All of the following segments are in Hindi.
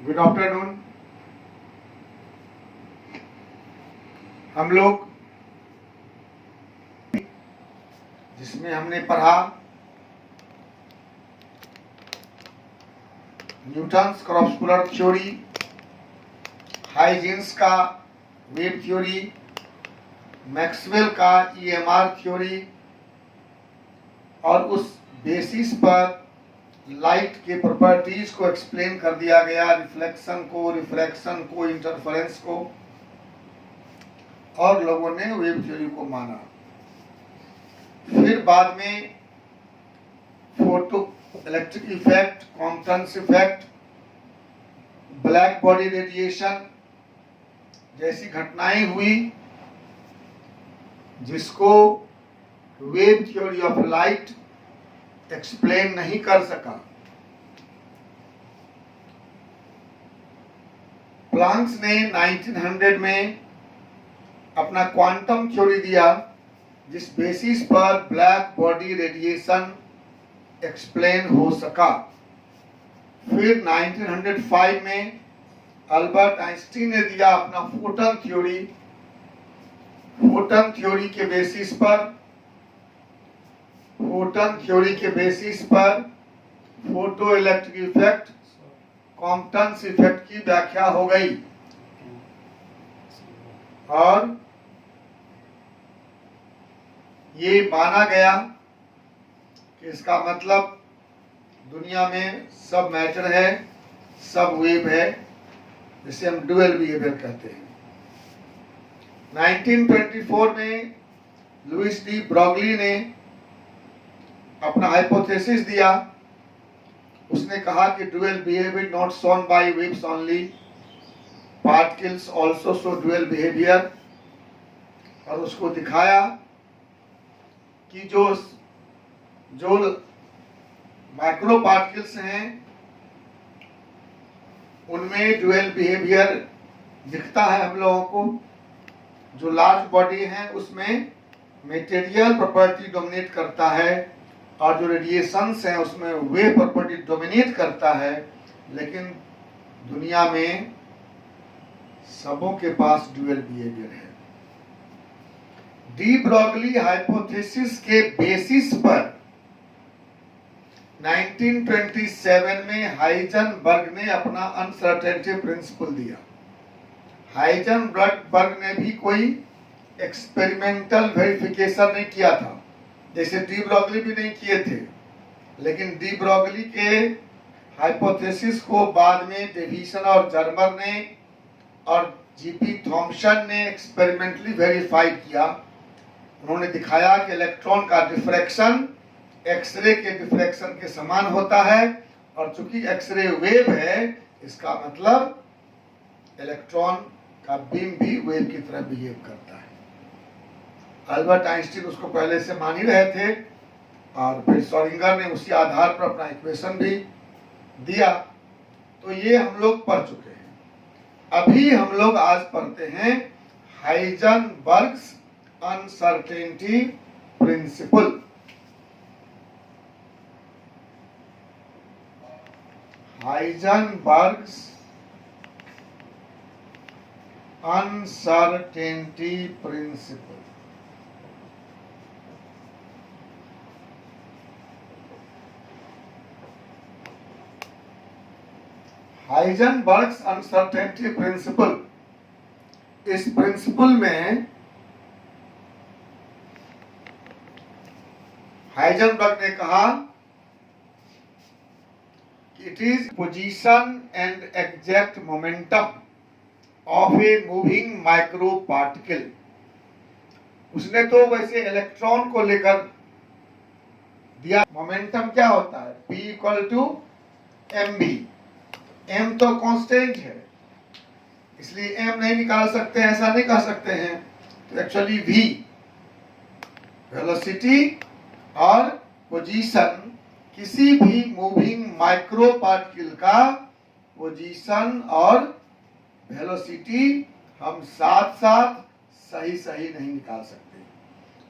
Good afternoon. हम लोग जिसमें हमने पढ़ा न्यूटन्स क्रॉसपोलर थ्योरी, हाइजेंस का वेव थ्योरी, मैक्सवेल का ईएमआर थ्योरी और उस बेसिस पर लाइट के प्रॉपर्टीज को एक्सप्लेन कर दिया गया, रिफ्लेक्शन को, रिफ्रैक्शन को, इंटरफेरेंस को, और लोगों ने वेव थ्योरी को माना। फिर बाद में photo electric effect, Compton's effect, black body radiation जैसी घटनाएं हुई जिसको wave theory of light explain नहीं कर सका। प्लांक्स ने 1900 में अपना क्वांटम थ्योरी दिया जिस बेसिस पर ब्लैक बॉडी रेडिएशन एक्सप्लेन हो सका। फिर 1905 में अल्बर्ट आइंस्टीन ने दिया अपना फोटन थ्योरी। फोटन थ्योरी के बेसिस पर photo electric effect, Compton's effect की व्याख्या हो गई और ये माना गया कि इसका मतलब दुनिया में सब मैटर है, सब वेव है, जिसे हम डुअल बिहेवियर कहते हैं। 1924 में लुइस डी ब्रॉगली ने अपना हाइपोथेसिस दिया। उसने कहा कि dual behaviour not shown by waves only, particles also show dual behaviour, और उसको दिखाया कि जो माइक्रो पार्टिकल्स हैं उनमें डुअल बिहेवियर दिखता है हम लोगों को। जो लार्ज बॉडी है उसमें मेटेरियल प्रॉपर्टी डोमिनेट करता है और जो रेडिएशंस हैं उसमें वे प्रॉपर्टी डोमिनेट करता है, लेकिन दुनिया में सबों के पास डुअल बिहेवियर है। डी ब्रॉगली हाइपोथेसिस के बेसिस पर 1927 में हाइजेनबर्ग ने अपना अनसर्टेनिटी प्रिंसिपल दिया। हाइजेनबर्ग ने भी कोई एक्सपेरिमेंटल वेरिफिकेशन नहीं किया था, जैसे डी ब्रॉगली भी नहीं किए थे, लेकिन डी ब्रॉगली के हाइपोथेसिस को बाद में डेविसन और जर्मर ने और जीपी थॉमसन ने एक्सपेरिमेंटली वेरीफाइड किया। उन्होंने दिखाया कि इलेक्ट्रॉन का डिफ्रैक्शन एक्सरे के डिफ्रैक्शन के समान होता है, और चूंकि एक्सरे वेव है इसका मतलब इलेक्ट्रॉन का बीम भी वेव की तरह बिहेव करता है। अल्बर्ट आइंस्टीन उसको पहले से मान ही रहे थे और फिर श्रोडिंगर ने उसी आधार पर अपना इक्वेशन भी दिया। तो ये हम लोग पढ़ चुके हैं। अभी हम लोग आज पढ़ते हैं Heisenberg's uncertainty principle. Heisenberg's uncertainty principle. Heisenberg's uncertainty principle, इस प्रिंसिपल में हाइजेनबर्ग ने कहा कि it is position and exact momentum of a moving micro particle. उसने तो वैसे इलेक्ट्रॉन को लेकर दिया। मोमेंटम क्या होता है? P = mv। m तो कांस्टेंट है, इसलिए m नहीं निकाल सकते हैं, ऐसा नहीं कह सकते हैं। तो एक्चुअली v वेलोसिटी और पोजीशन, किसी भी मूविंग माइक्रो पार्टिकल का पोजीशन और वेलोसिटी हम साथ साथ सही नहीं निकाल सकते।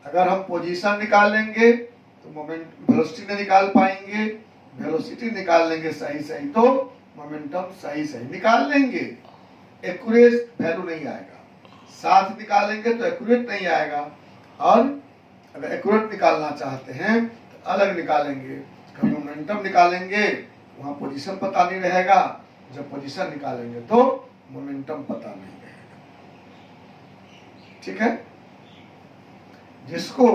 अगर हम पोजीशन निकाल लेंगे तो मोमेंट वेलोसिटी नहीं निकाल पाएंगे, वेलोसिटी निकाल लेंगे सही तो मोमेंटम सही निकाल लेंगे, एक्यूरेट वैल्यू नहीं आएगा। साथ निकालेंगे तो एक्यूरेट नहीं आएगा, और अगर एक्यूरेट निकालना चाहते हैं तो अलग निकालेंगे। कभी मोमेंटम निकालेंगे वहां पोजीशन पता नहीं रहेगा, जब पोजीशन निकालेंगे तो मोमेंटम पता नहीं रहेगा। ठीक है, जिसको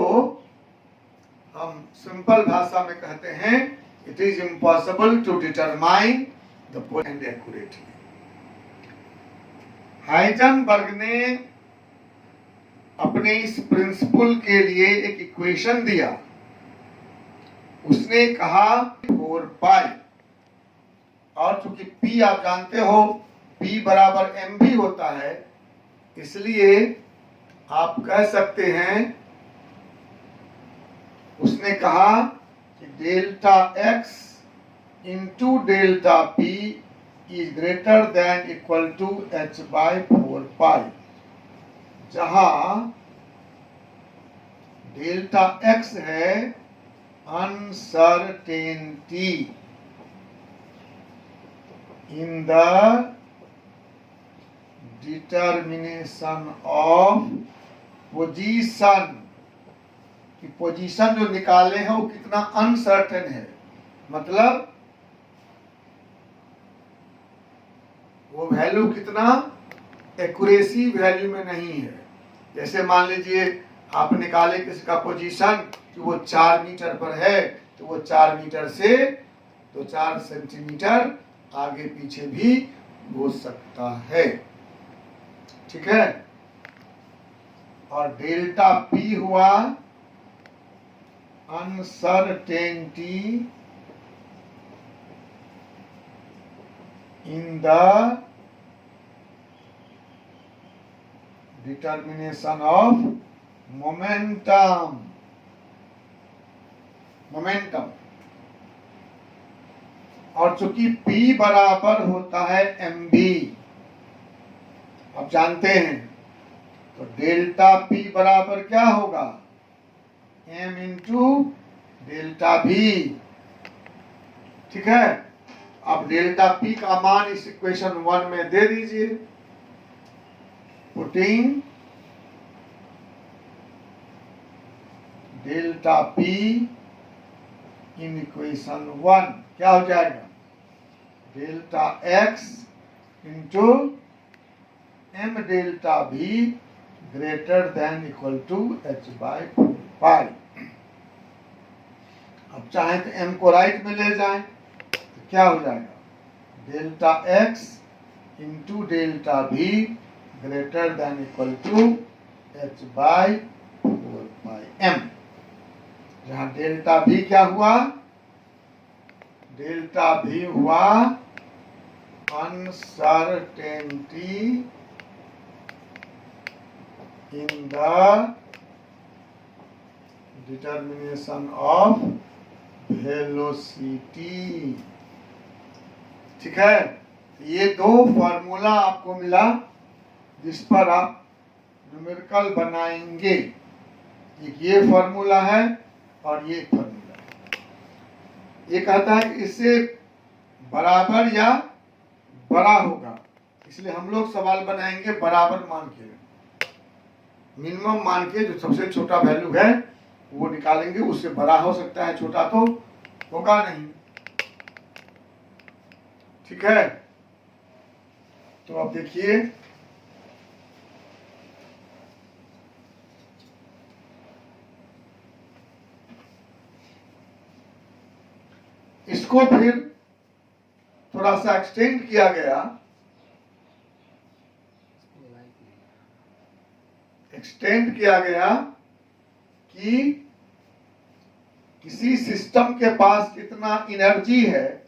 हम सिंपल भाषा में कहते हैं it is impossible to determine the point accurately. Heisenberg ने अपने इस प्रिंसिपल के लिए एक इक्वेशन दिया। उसने कहा 4 पाई, और चूंकि P आप जानते हो P बराबर mv होता है, इसलिए आप कह सकते हैं, उसने कहा कि delta x into delta P is greater than equal to h by 4 pi, जहां डेल्टा x है uncertainty in the determination of position, कि पोजीशन जो निकाले हैं वो कितना अनसर्टेन है, मतलब वो वैल्यू कितना एक्यूरेसी वैल्यू में नहीं है। जैसे मान लीजिए आप निकाले किसी का पोजीशन कि वो 4 मीटर पर है, तो वो 4 मीटर से 2-4 सेंटीमीटर आगे पीछे भी हो सकता है। ठीक है, और डेल्टा P हुआ uncertainty in the determination of momentum. और चूंकि P बराबर होता है mv, आप जानते हैं, तो डेल्टा P बराबर क्या होगा, m इंटू डेल्टा v। ठीक है, अब डेल्टा P का मान इस इक्वेशन 1 में दे दीजिए। Putting delta P in equation 1 क्या हो जाएगा, delta x into m delta v greater than equal to h by 4 pi. अब चाहे तो m को राइट में ले जाएं तो क्या हो जाएगा, delta x into delta v greater than equal to h by 4 pi m, जहां डेल्टा v क्या हुआ, डेल्टा v हुआ uncertainty in the determination of velocity. ठीक है, ये 2 फॉर्मूला आपको मिला जिस पर आप न्यूमेरिकल बनाएंगे। एक ये फॉर्मूला है और ये फॉर्मूला है। ये कहता है कि इससे बराबर या बड़ा होगा, इसलिए हम लोग सवाल बनाएंगे बराबर मान के, मिनिमम मान के, जो सबसे छोटा वैल्यू है वो निकालेंगे। उससे बड़ा हो सकता है, छोटा तो होगा नहीं। ठीक है, तो अब देखिए, इसको फिर थोड़ा सा एक्सटेंड किया गया। कि किसी सिस्टम के पास कितना एनर्जी है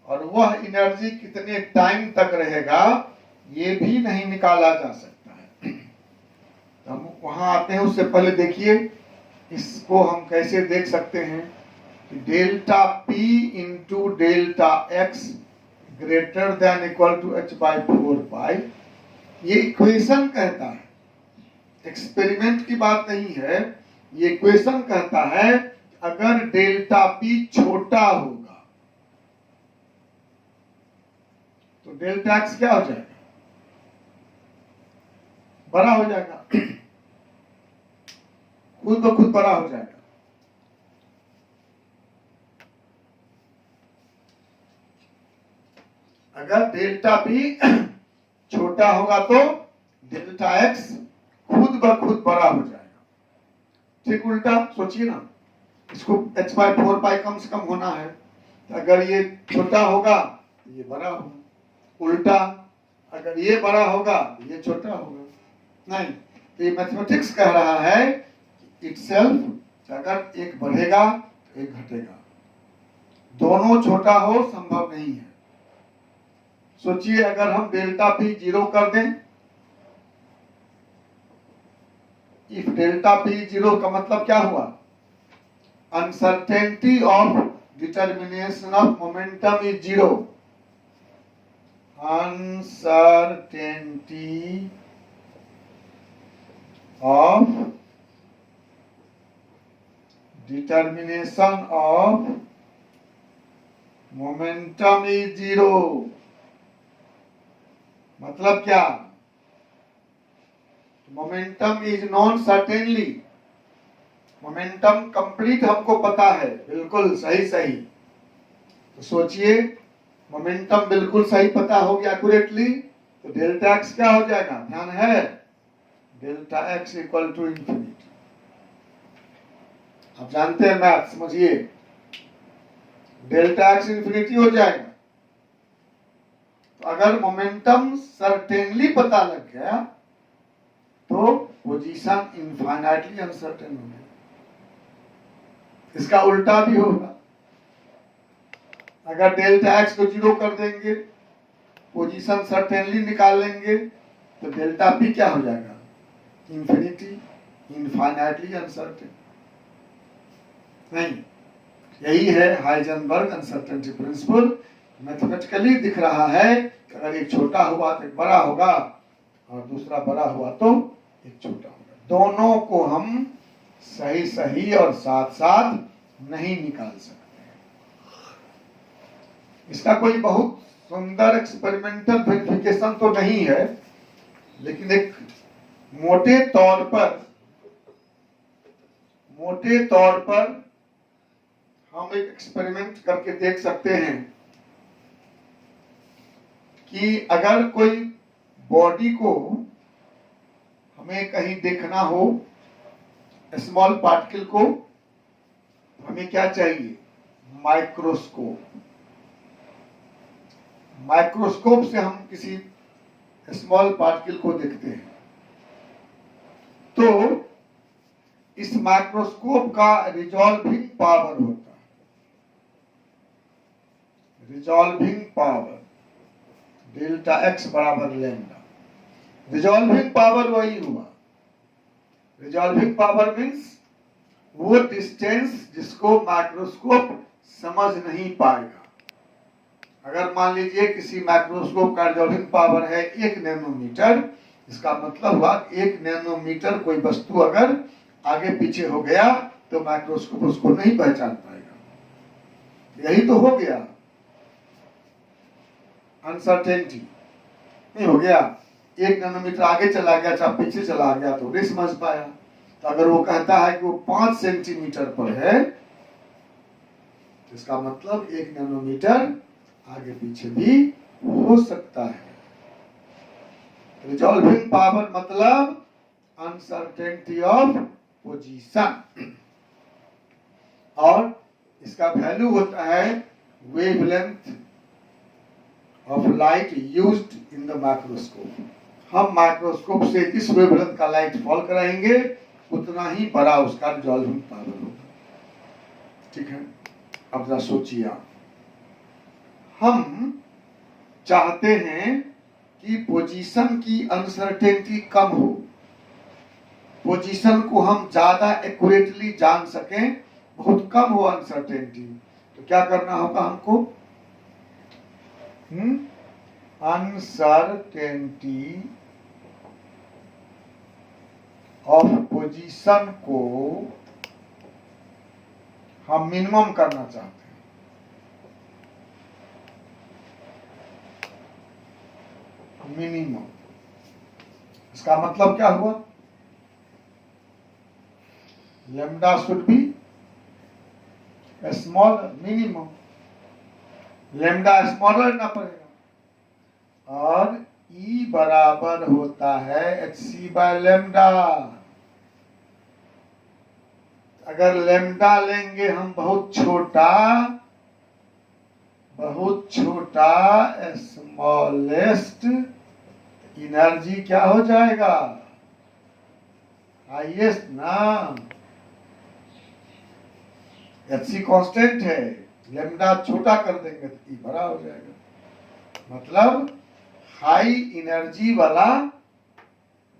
और वह एनर्जी कितने टाइम तक रहेगा, ये भी नहीं निकाला जा सकता है। तो हम वहां आते हैं, उससे पहले देखिए इसको हम कैसे देख सकते हैं कि delta P into delta x greater than equal to h by 4 pi, ये इक्वेशन कहता है, एक्सपेरिमेंट की बात नहीं है। ये इक्वेशन कहता है अगर डेल्टा P छोटा होगा तो डेल्टा एक्स क्या हो जाएगा, बड़ा हो जाएगा, खुद ब खुद बड़ा हो जाएगा। अगर डेल्टा पी छोटा होगा तो डेल्टा एक्स खुद ब खुद बड़ा हो जाएगा। ठीक उल्टा सोचिए ना, इसको h/4 कम से कम होना है, तो अगर ये छोटा होगा तो ये बड़ा होगा, उल्टा अगर ये बड़ा होगा तो ये छोटा होगा। नहीं, तो ये मैथमेटिक्स कह रहा है इटसेल्फ, अगर एक बढ़ेगा तो एक घटेगा, दोनों छोटा हो संभव नहीं है। सोचिए अगर हम डेल्टा पी 0 कर दें, इफ डेल्टा पी 0 का मतलब क्या हुआ, uncertainty of determination of momentum is 0। Uncertainty of determination of momentum is 0। मतलब क्या, momentum is non certainly, momentum complete हमको पता है, बिल्कुल सही। तो सोचिए मोमेंटम बिल्कुल सही पता हो गया एक्यूरेटली, तो डेल्टा एक्स क्या हो जाएगा, ध्यान है, delta x equal to infinity. आप जानते हैं मैथ, समझिए, डेल्टा एक्स इंफिनिटी हो जाएगा। तो अगर मोमेंटम सर्टेनली पता लग गया तो पोजीशन इनफाइनाइटली अनसर्टेन हो गया। इसका उल्टा भी होगा, अगर डेल्टा एक्स को 0 कर देंगे, पोजीशन सर्टेनली निकाल लेंगे, तो डेल्टा पी क्या हो जाएगा, इंफिनिटी, इनफाइनाइटली अनसर्टेन। नहीं, यही है हाइजेनबर्ग अनसर्टेनिटी प्रिंसिपल। मैथमेटिकली दिख रहा है कि अगर एक छोटा हुआ तो एक बड़ा होगा, और दूसरा बड़ा हुआ तो एक छोटा होगा। दोनों को हम सही और साथ साथ नहीं निकाल सकते। इसका कोई बहुत सुंदर एक्सपेरिमेंटल वेरिफिकेशन तो नहीं है, लेकिन एक मोटे तौर पर हम एक एक्सपेरिमेंट करके देख सकते हैं कि अगर कोई बॉडी को हमें कहीं देखना हो, स्मॉल पार्टिकल को, हमें क्या चाहिए, माइक्रोस्कोप। माइक्रोस्कोप से हम किसी स्मॉल पार्टिकल को देखते हैं, तो इस माइक्रोस्कोप का रिजॉल्विंग पावर होता है, रिजॉल्विंग पावर डेल्टा एक्स बराबर लैम्डा। रिजॉल्विंग पावर वही हुआ, रिजॉल्विंग पावर मीन्स वो डिस्टेंस जिसको माइक्रोस्कोप समझ नहीं पाएगा। अगर मान लीजिए किसी माइक्रोस्कोप का रिजॉल्विंग पावर है 1 नैनोमीटर, इसका मतलब हुआ 1 नैनोमीटर कोई वस्तु अगर आगे पीछे हो गया तो माइक्रोस्कोप उसको नहीं पहचान पाएगा। यही तो हो गया, अनसर्टेनिटी नहीं हो गया, 1 नैनोमीटर आगे चला गया, चाहे पीछे चला गया तो नहीं समझ पाया। तो अगर वो कहता है कि वो 5 सेंटीमीटर पर है, तो इसका मतलब 1 नैनोमीटर आगे पीछे भी हो सकता है। रिजॉल्विंग पावर मतलब अनसर्टेनिटी ऑफ पोजीशन, और इसका वैल्यू होता है wavelength of light used in the microscope. हम माइक्रोस्कोप से जिस वेवलेंथ का लाइट फॉल कराएंगे उतना ही बड़ा उसका रिजॉल्विंग पावर होगा। ठीक है, अब जरा सोचिए आप, हम चाहते हैं कि पोजीशन की अनसर्टेनिटी कम हो, पोजीशन को हम ज्यादा एक्यूरेटली जान सकें, बहुत कम हो अनसर्टेनिटी, तो क्या करना होगा हमको, अनसर्टेनिटी ऑफ पोजीशन को हम मिनिमम करना चाहते हैं। मिनिमम। इसका मतलब क्या हुआ? Lambda should be small minimum, lambda smaller ना पड़ेगा, और ई बराबर होता है hc बाय लैम्डा। अगर लैम्डा लेंगे हम बहुत छोटा स्मॉलेस्ट, एनर्जी क्या हो जाएगा? हाईएस्ट ना। hc कांस्टेंट है, लैम्डा छोटा कर देंगे तो ई बड़ा हो जाएगा। मतलब हाई एनर्जी वाला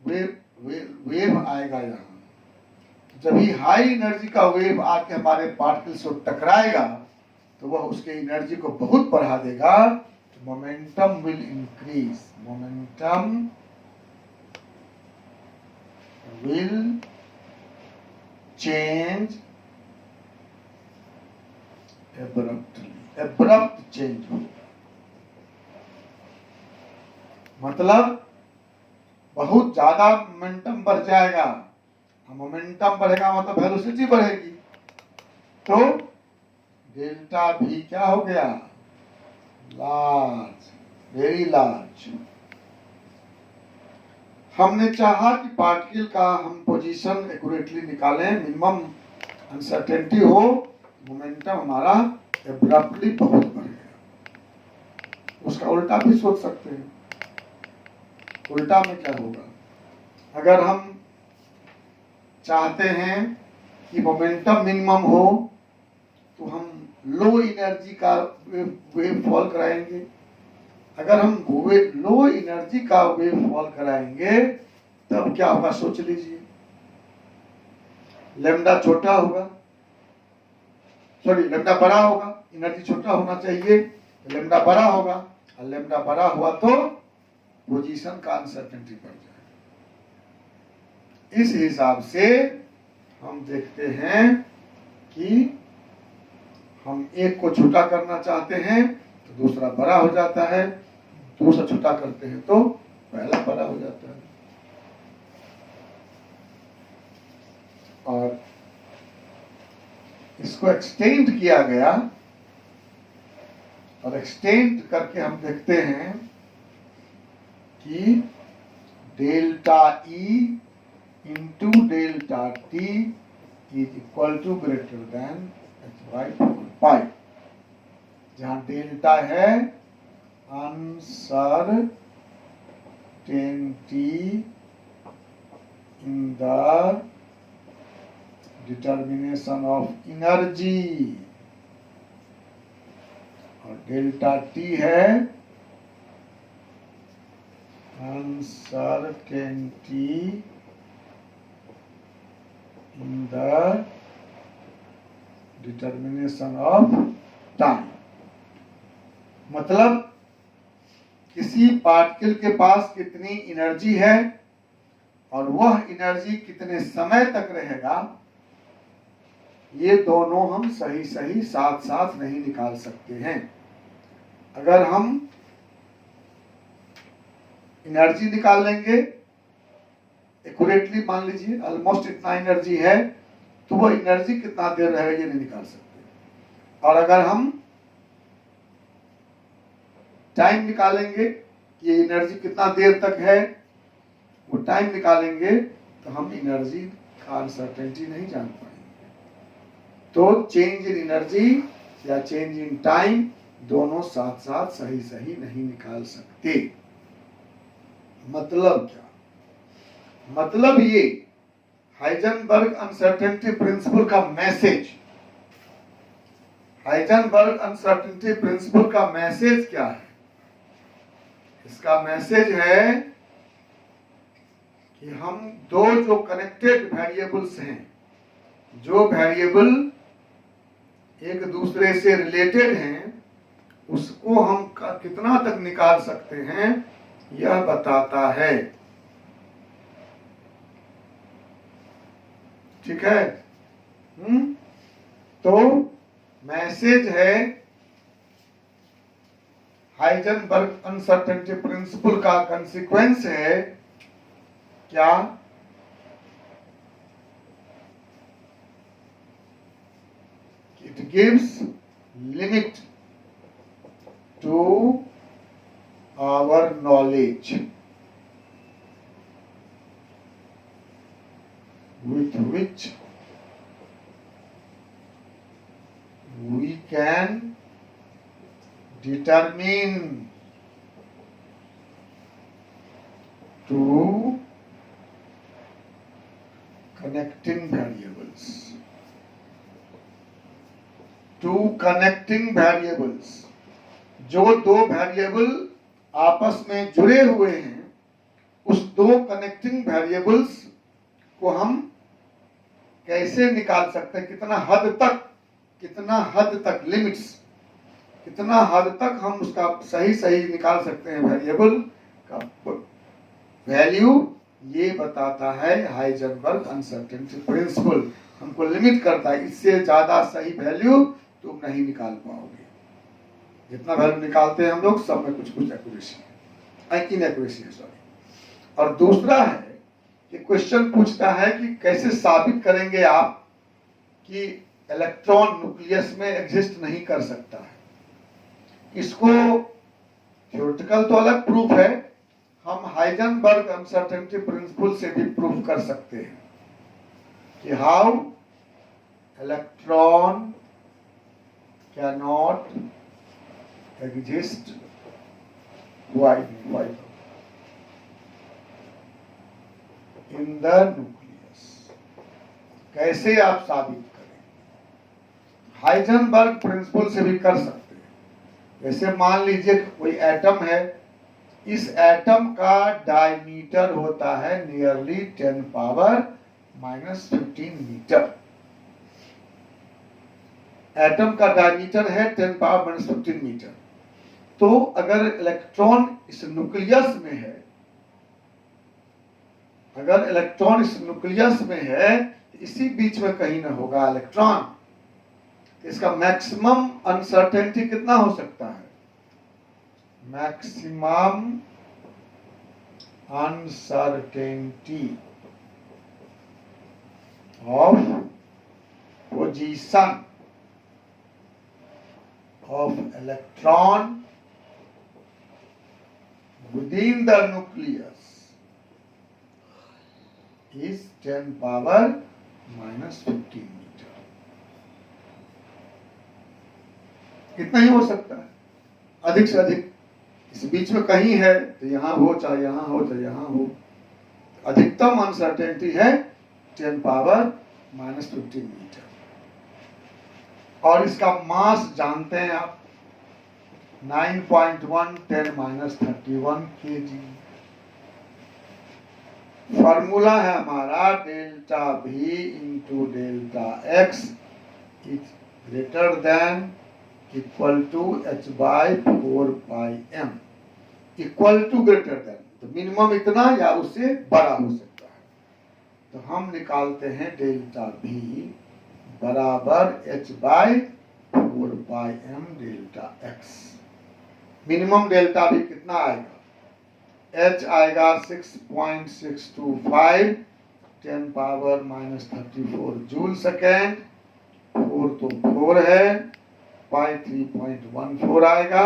वेव आएगा यहाँ। जब ही हाई एनर्जी का वेव आके हमारे पार्टिकल्स को टकराएगा तो वह उसके एनर्जी को बहुत बढ़ा देगा, तो momentum will increase, momentum will change abruptly, abrupt change हो। मतलब बहुत ज्यादा मोमेंटम बढ़ जाएगा। मोमेंटम बढ़ेगा मतलब वेलोसिटी बढ़ेगी, तो डेल्टा भी क्या हो गया? Large, very large. हमने चाहा कि पार्टिकल का हम पोजीशन एक्यूरेटली निकालें, मिनिमम अनसर्टेनिटी हो, मोमेंटम हमारा एब्रप्टली बहुत बढ़ गया। उसका उल्टा भी सोच सकते हैं। उल्टा में क्या होगा? अगर हम चाहते हैं कि मोमेंटम मिनिमम हो तो हम लो एनर्जी का वेव फॉल कराएंगे। अगर हम लो एनर्जी का वेव फॉल कराएंगे तब क्या होगा सोच लीजिए। लैम्डा छोटा होगा, सॉरी लैम्डा बड़ा होगा, एनर्जी छोटा होना चाहिए, तो लैम्डा बड़ा होगा, और लैम्डा बड़ा हुआ तो पोजीशन का अनसर्टेनिटी बढ़ जाएगा। इस हिसाब से हम देखते हैं कि हम एक को छोटा करना चाहते हैं तो दूसरा बड़ा हो जाता है, दूसरा छोटा करते हैं तो पहला बड़ा हो जाता है। और इसको एक्सटेंड किया गया, और एक्सटेंड करके हम देखते हैं कि delta E into delta T is equal to greater than h by 4 जहां डेल्टा है uncertainty in the determination of energy, और डेल्टा टी है uncertainty in the determination of time. मतलब किसी पार्टिकल के पास कितनी एनर्जी है और वह एनर्जी कितने समय तक रहेगा, ये दोनों हम सही सही साथ साथ नहीं निकाल सकते हैं। अगर हम एनर्जी निकाल लेंगे एक्यूरेटली, मान लीजिए ऑलमोस्ट इतना एनर्जी है, तो वो एनर्जी कितना देर रहेगा ये नहीं निकाल सकते। और अगर हम टाइम निकालेंगे ये एनर्जी कितना देर तक है, वो टाइम निकालेंगे तो हम एनर्जी का अनसर्टेनिटी नहीं जान पाएंगे। तो चेंज इन एनर्जी या चेंज इन टाइम दोनों साथ साथ सही सही नहीं निकाल सकते। मतलब क्या? मतलब ये हाइजेनबर्ग अनसर्टेनिटी प्रिंसिपल का मैसेज, हाइजेनबर्ग अनसर्टेनिटी प्रिंसिपल का मैसेज क्या है? इसका मैसेज है कि हम दो जो कनेक्टेड वेरिएबल्स हैं, जो वेरिएबल एक दूसरे से रिलेटेड हैं, उसको हम कितना तक निकाल सकते हैं यह बताता है। ठीक है? तो मैसेज है हाइजेनबर्ग अनसर्टेनिटी प्रिंसिपल का कंसीक्वेंस है क्या? It gives limit to our knowledge with which we can determine two connecting variables. Two connecting variables, जो दो वेरिएबल आपस में जुड़े हुए हैं, उस दो कनेक्टिंग वेरिएबल्स को हम कैसे निकाल सकते हैं? कितना हद तक लिमिट्स, कितना हद तक हम उसका सही निकाल सकते हैं वेरिएबल का वैल्यू, ये बताता है हाइजेनबर्ग अनसर्टेनिटी प्रिंसिपल। हमको लिमिट करता है, इससे ज्यादा सही वैल्यू तुम नहीं निकाल पाओगे। जितना वैल्यू निकालते हैं हम लोग, सब में कुछ एक्यूरेसी है, इनएक्यूरेसी है, सॉरी। और दूसरा है कि क्वेश्चन पूछता है कि कैसे साबित करेंगे आप कि इलेक्ट्रॉन न्यूक्लियस में एग्जिस्ट नहीं कर सकता है। इसको थ्योरेटिकल तो अलग प्रूफ है, हम हाइजेनबर्ग अनसर्टेनिटी प्रिंसिपल से भी प्रूफ कर सकते हैं कि how electron can not exist in the nucleus. कैसे आप साबित करें? हाइजेनबर्ग प्रिंसिपल से भी कर सकते हैं। जैसे मान लीजिए कोई एटम है, इस एटम का डायमीटर होता है नियरली 10 पावर -15 मीटर। एटम का डायमीटर है 10 पावर -15 मीटर। तो अगर इलेक्ट्रॉन इस न्यूक्लियस में है, अगर इलेक्ट्रॉन इस न्यूक्लियस में है, तो इसी बीच में कहीं ना होगा इलेक्ट्रॉन। इसका मैक्सिमम अनसर्टेनिटी कितना हो सकता है? Maximum uncertainty of position of electron within the nucleus is 10 power -15 metre. कितना ही हो सकता है, अधिक से अधिक इस बीच में कहीं है, तो यहां हो चाहे यहां हो चाहे यहां हो। अधिकतम अनसर्टेनिटी है 10 पावर -15 मीटर। और इसका मास जानते हैं आप, 9.1 10 -31 kg। फॉर्मूला है हमारा delta V into delta X is greater than equal to h/4πm। Equal to greater than, तो मिनिमम इतना या उससे बड़ा हो सकता है। तो हम निकालते हैं डेल्टा V बराबर h/4πm delta X। Minimum delta भी कितना आएगा? H आएगा 6.625 10 पावर -34 जूल सेकेंड। 4 तो 4 है, पाई 3.14 आएगा।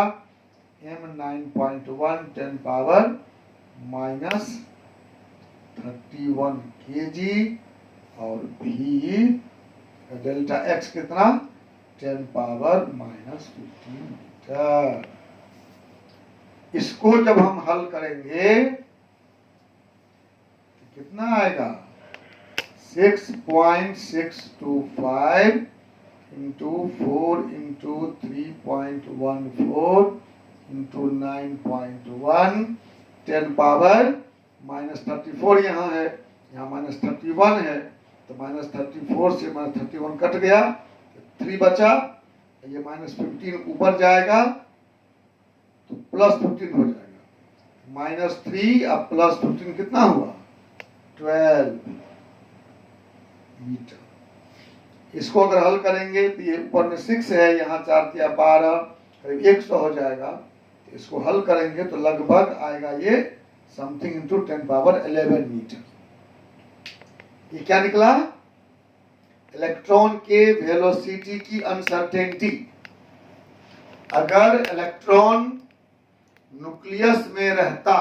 M 9.1 10 power -31 kg। और V डेल्टा X कितना? 10 पावर -15 मीटर। इसको जब हम हल करेंगे तो कितना आएगा? 6.625 इंटू 4 इंटू 3.14 इंटू 9.1 10 पावर -34 यहाँ है, यहाँ -31 है, तो -34 से -31 कट गया, 3 बचा। ये -15 ऊपर जाएगा तो +15 हो जाएगा। -3 अब +15 कितना हुआ? 12 मीटर। इसको अगर हल करेंगे तो ये ऊपर में 6 है, यहाँ 4 या 12, करीब 100 हो जाएगा। इसको हल करेंगे तो लगभग आएगा ये समथिंग इंटू 10⁻11 मीटर। ये क्या निकला? इलेक्ट्रॉन के वेलोसिटी की अनसर्टेनिटी। अगर इलेक्ट्रॉन न्यूक्लियस में रहता,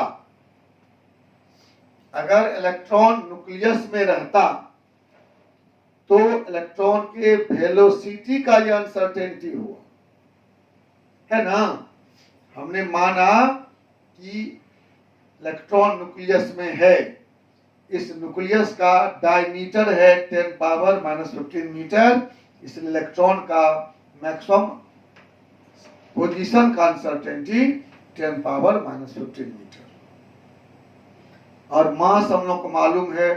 अगर इलेक्ट्रॉन न्यूक्लियस में रहता तो इलेक्ट्रॉन के वेलोसिटी का यह अनसर्टेनिटी हुआ, है ना। हमने माना कि इलेक्ट्रॉन न्यूक्लियस में है, इस न्यूक्लियस का डायमीटर है 10⁻⁻15 मीटर, इसलिए इलेक्ट्रॉन का मैक्सिमम पोजीशन का अनसर्टेनिटी 10⁻⁻15 मीटर। और मास हम लोग को मालूम है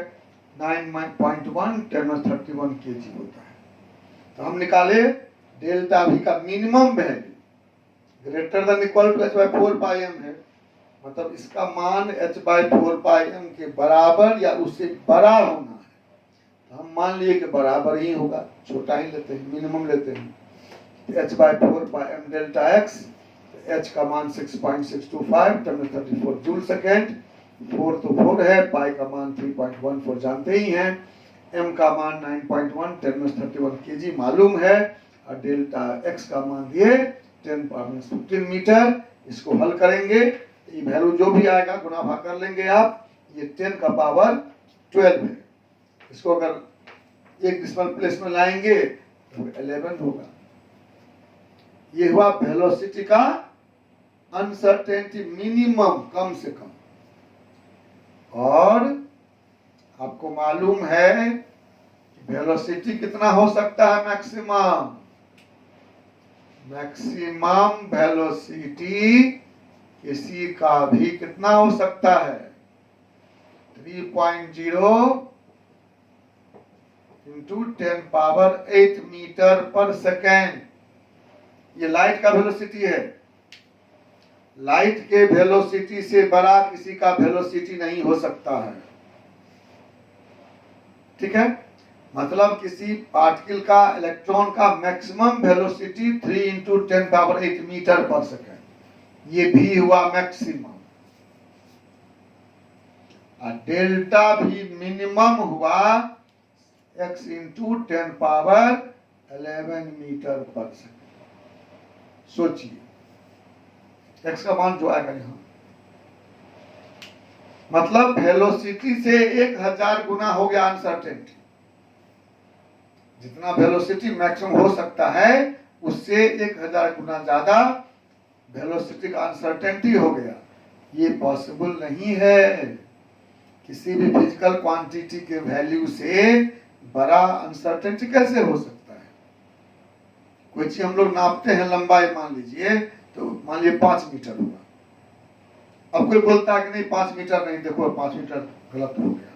9.1 10⁻31 kg होता है। तो हम निकाले डेल्टा V का minimum value greater than equal to h/4 πm है, मतलब इसका मान h/4 πm के बराबर या उससे बड़ा होना है। तो हम मान लिए कि बराबर ही होगा, छोटा ही लेते हैं, मिनिमम लेते हैं। h/4 πm delta x, h का मान 6.625 10⁻34 जूल सेकेंड, 4 तो 4 है, पाई का मान 3.14 जानते ही हैं, m का मान 9.1 10⁻31 kg मालूम है, और डेल्टा x का मान दिए 10⁻15 मीटर। इसको हल करेंगे, ये वैल्यू जो भी आएगा गुना भाग कर लेंगे आप, ये 10 का पावर 12 है। इसको अगर एक डिसिमल प्लेस में लाएंगे तो 11 होगा। ये हुआ वेलोसिटी का अनसर्टेनिटी मिनिमम, कम से कम। और आपको मालूम है वेलोसिटी कितना हो सकता है मैक्सिमम? मैक्सिमम वेलोसिटी किसी का भी कितना हो सकता है? 3.0 इंटू 10⁻8 मीटर पर सेकेंड। ये लाइट का वेलोसिटी है। लाइट के वेलोसिटी से बड़ा किसी का वेलोसिटी नहीं हो सकता है, ठीक है। मतलब किसी पार्टिकल का, इलेक्ट्रॉन का मैक्सिमम वेलोसिटी 3 इंटू 10⁻8 मीटर पर सेकेंड, ये भी हुआ मैक्सिमम। और डेल्टा भी मिनिमम हुआ x इंटू 10⁻11 मीटर पर सेकेंड। सोचिए x का मान जो आएगा यहां, मतलब वेलोसिटी से 1000 गुना हो गया अनसर्टेनिटी। जितना वेलोसिटी मैक्सिमम हो सकता है उससे 1000 गुना ज्यादा वेलोसिटी का अनसर्टेनिटी हो गया। ये पॉसिबल नहीं है। किसी भी फिजिकल क्वांटिटी के वैल्यू से बड़ा अनसर्टेनिटी कैसे हो सकता है? कोई चीज हम लोग नापते हैं लंबाई, मान लीजिए तो मान लीजिए 5 मीटर हुआ। अब कोई बोलता है कि नहीं 5 मीटर नहीं, देखो 5 मीटर गलत हो गया,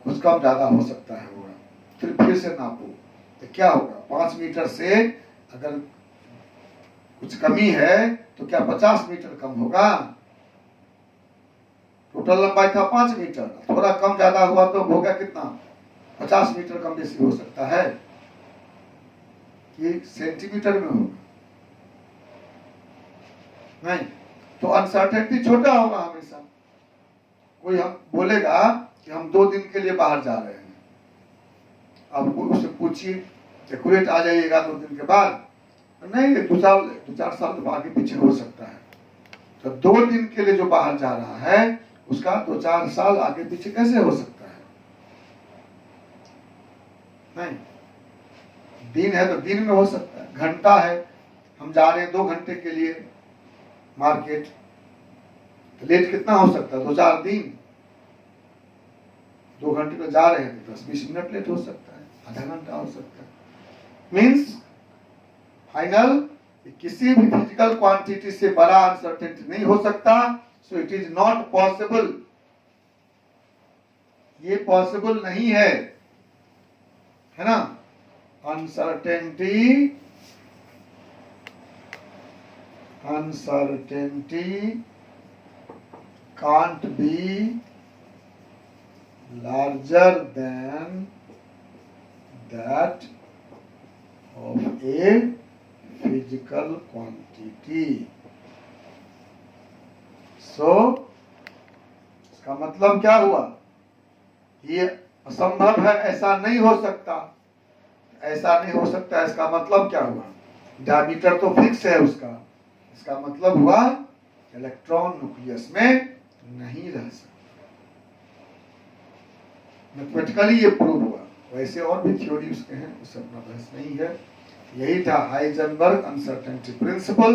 कुछ कम ज्यादा हो सकता है, होगा। फिर से नापो तो क्या होगा? 5 मीटर से अगर कुछ कमी है तो क्या 50 मीटर कम होगा? टोटल लंबाई था 5 मीटर, थोड़ा कम ज्यादा हुआ तो होगा कितना? 50 मीटर कम बेसी हो सकता है कि सेंटीमीटर में होगा? नहीं। तो अनसर्टेनिटी छोटा होगा हमेशा। कोई हम बोलेगा कि हम 2 दिन के लिए बाहर जा रहे हैं, अब उससे पूछिए एक्यूरेट आ जाइएगा 2 दिन के बाद, नहीं 2-4 साल तो आगे पीछे हो सकता है। तो 2 दिन के लिए जो बाहर जा रहा है उसका 2-4 साल आगे पीछे कैसे हो सकता है? नहीं। दिन है तो दिन में हो सकता है, घंटा है, हम जा रहे हैं 2 घंटे के लिए मार्केट, तो लेट कितना हो सकता है? 2-4 दिन। 2 घंटे में जा रहे हैं तो 10-20 मिनट लेट हो सकता है, आधा घंटा हो सकता है। मीन्स फाइनल किसी भी फिजिकल क्वांटिटी से बड़ा अनसर्टेनिटी नहीं हो सकता। So it is not possible, ये पॉसिबल नहीं है ना। Uncertainty can't be larger than that of a physical quantity. सो इसका मतलब क्या हुआ? ये असंभव है, ऐसा नहीं हो सकता, ऐसा नहीं हो सकता। इसका मतलब क्या हुआ? डायमीटर तो फिक्स है उसका, इसका मतलब हुआ इलेक्ट्रॉन न्यूक्लियस में नहीं रह सकता। मैथमेटिकली ये प्रूव हुआ। वैसे और भी थ्योरी उसके हैं, उससे अपना बहस नहीं है। यही था हाइजेनबर्ग अनसर्टेनिटी प्रिंसिपल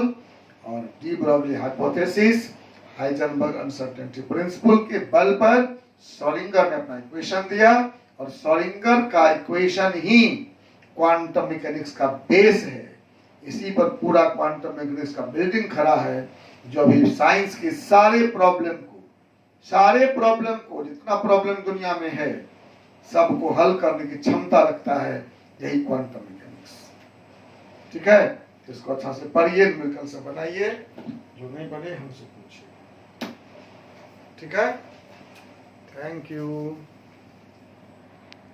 और de Broglie hypothesis. Heisenberg uncertainty principal के बल पर श्रोडिंगर ने अपना इक्वेशन दिया और श्रोडिंगर का इक्वेशन ही क्वांटम मैकेनिक्स का बेस है। इसी पर पूरा क्वांटम मैकेनिक्स का बिल्डिंग खड़ा है, जो अभी साइंस के सारे प्रॉब्लम को जितना प्रॉब्लम दुनिया में है सबको हल करने की क्षमता रखता है, यही क्वांटम मैकेनिक्स। ठीक है, इसको अच्छा से पढ़िए, न्यूमेरिकल से बनाइए, जो नहीं बने हमसे पूछिए। ठीक है, थैंक यू।